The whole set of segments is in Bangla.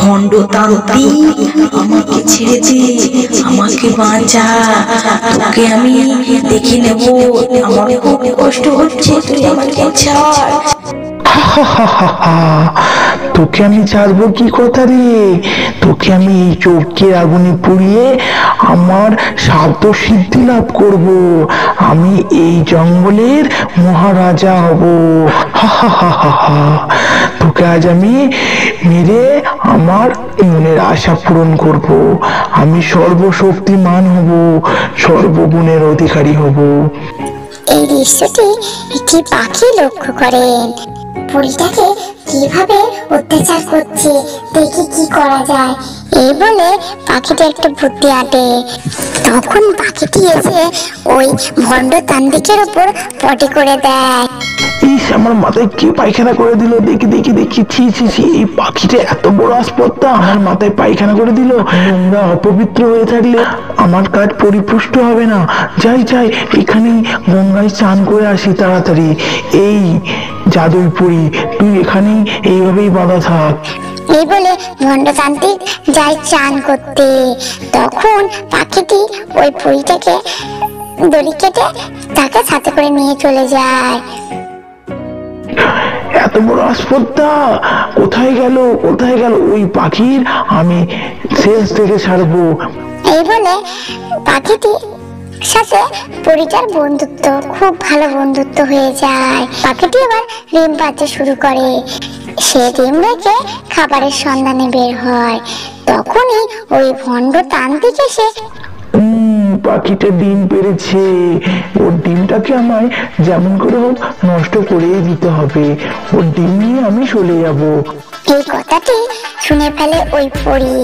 ভণ্ডতান্ত্রিক, আমাকে ছেড়ে দে, আমাকে বাঁচা, তোকে আমি দেখে নেব, আমার খুব কষ্ট হচ্ছে, তুই আমাকে ছাড়। তোকে আমি ছাড়বো কি কথা রে? তোকে আমি এই চৌকির আগুনে পুড়িয়ে আমার সাধ্য সিদ্ধি লাভ করব, আমি এই জঙ্গলের মহারাজা হব। তোকে আজ আমি মেরে আমার মনের আশা পূরণ করব, আমি সর্বশক্তিমান হব, সর্বগুণের অধিকারী হব। এই দৃশ্যটি একটি পাখি লক্ষ্য করেন। পরীটাকে কিভাবে অত্যাচার করছে, দেখি কি করা যায়। এই বলে পাখিটা একটা বুদ্ধি আটে। তখন পাখিটি এসে ওই ভণ্ডতান্ত্রিকের উপর পটি করে দেয়। ইস, আমার মাথায় কে পায়খানা করে দিল, দেখি দেখি দেখি, ছি ছি ছি, এই পাখিটা এত বড় আসপত্তা আমার মাথায় পায়খানা করে দিল। নোংরা অপবিত্র হয়ে থাকলে আমার কাজ পরিপুষ্ট হবে না। যাই যাই, এখানেই গঙ্গায় স্নান করে আসি তাড়াতাড়ি। এই জাদুই পড়ি, তুই এখানেই এইভাবেই বাঁধা থাক। এই বলে ভণ্ডতান্ত্রিক যায় চান করতে। তখন পাখিটি ওই পরীটাকে দড়ি কেটে তাকে সাথে করে নিয়ে চলে যায়। এত বড় আসপত্তা কোথায় গেল, কোথায় গেল? ওই পাখির আমি শেষ থেকে ছাড়বো। এই বলে পাখিটি সাথে পরীটার বন্ধুত্ব, খুব ভালো বন্ধুত্ব হয়ে যায়। পাখিটি এবার ডিম পাড়তে শুরু করে। সে ডিম রেখে খাবারের সন্ধানে বের হয়। তখনই ওই ভণ্ডতান্ত্রিক এসে পাখিটা ডিম পেড়েছে, ওর ডিমটাকে আমায় যেমন করে হোক নষ্ট করেই দিতে হবে, ওর ডিম নিয়ে আমি চলে যাব। এই কথাটি শুনে ফেলে ওই পরী।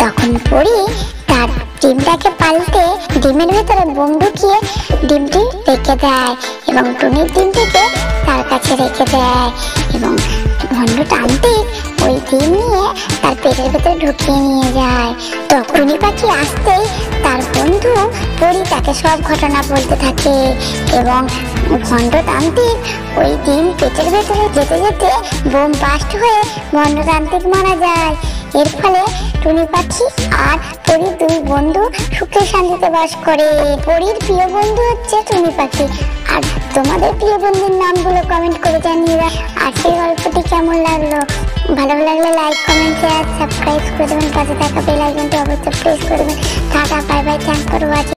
তখন পরী তার ডিমটাকে পাল্টে ডিমের ভেতরে বোম ঢুকিয়ে ডিমটি রেখে দেয় এবং টুনির ডিমটিকে তার কাছে রেখে দেয় এবং ভণ্ডতান্ত্রিক ওই ডিম নিয়ে তার পেটের ভেতরে ঢুকিয়ে নিয়ে যায়। টুনি পাখি আসতেই তার বন্ধু পরী তাকে সব ঘটনা বলতে থাকে এবং ভণ্ডতান্ত্রিক ওই ডিম পেটের ভেতরে যেতে যেতে বোম বাস্ট হয়ে ভণ্ডতান্ত্রিক মারা যায়। এর ফলে টুনি পাখি আর পরী দুই বন্ধু সুখে শান্তিতে বাস করে। পরীর প্রিয় বন্ধু হচ্ছে টুনি পাখি। আর তোমাদের প্রিয় বন্ধুর নামগুলো কমেন্ট করে জানিয়ে দাও। আজকের গল্পটি কেমন লাগলো? ভালো লাগলে লাইক, কমেন্ট, শেয়ার, সাবস্ক্রাইব করে দেবেন। কাছে থাকা বেল আইকনটি অবশ্যই প্রেস করে দেবেন। Tata, bye bye, thanks for watching.